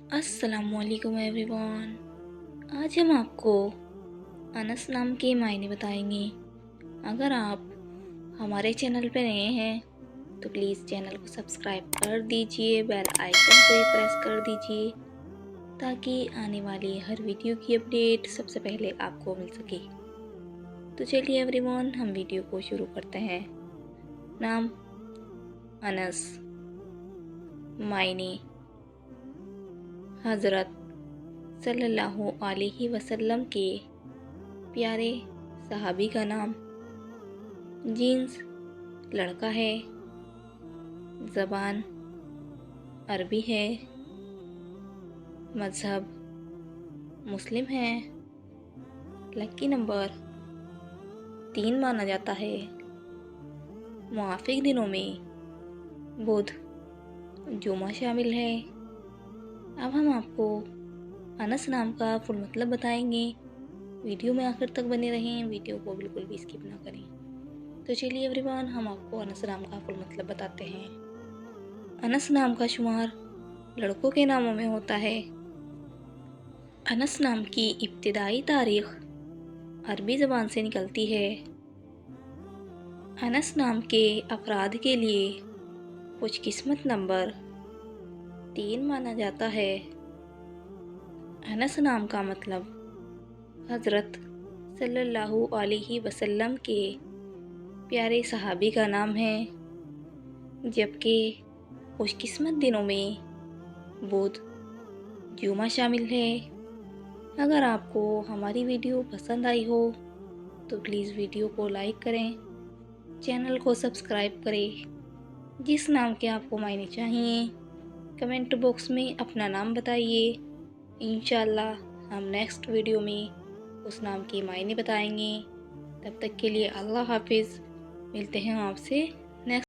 अस्सलाम वालेकुम एवरीवन। आज हम आपको अनस नाम के मायने बताएंगे। अगर आप हमारे चैनल पर नए हैं तो प्लीज़ चैनल को सब्सक्राइब कर दीजिए, बेल आइकन को भी प्रेस कर दीजिए ताकि आने वाली हर वीडियो की अपडेट सबसे पहले आपको मिल सके। तो चलिए एवरीवन, हम वीडियो को शुरू करते हैं। नाम अनस, मायने हज़रत सल्लल्लाहु अलैहि वसल्लम के प्यारे सहाबी का नाम। जीन्स लड़का है, ज़बान अरबी है, मज़हब मुस्लिम है, लकी नंबर 3 माना जाता है। मुआफ़िक दिनों में बुध जुमा शामिल है। अब हम आपको अनस नाम का फुल मतलब बताएंगे। वीडियो में आखिर तक बने रहें, वीडियो को बिल्कुल भी स्किप ना करें। तो चलिए एवरीवन, हम आपको अनस नाम का फुल मतलब बताते हैं। अनस नाम का शुमार लड़कों के नामों में होता है। अनस नाम की इब्तिदाई तारीख अरबी ज़बान से निकलती है। अनस नाम के अफराद के लिए खुशकिस्मत नंबर 3 माना जाता है। अनस नाम का मतलब हज़रत सल्लल्लाहु अलैहि वसल्लम के प्यारे सहाबी का नाम है, जबकि खुशकिस्मत दिनों में बुध जुमा शामिल है। अगर आपको हमारी वीडियो पसंद आई हो तो प्लीज़ वीडियो को लाइक करें, चैनल को सब्सक्राइब करें। जिस नाम के आपको मायने चाहिए कमेंट बॉक्स में अपना नाम बताइए। इंशाल्लाह हम नेक्स्ट वीडियो में उस नाम के मायने बताएंगे। तब तक के लिए अल्लाह हाफिज़। मिलते हैं आपसे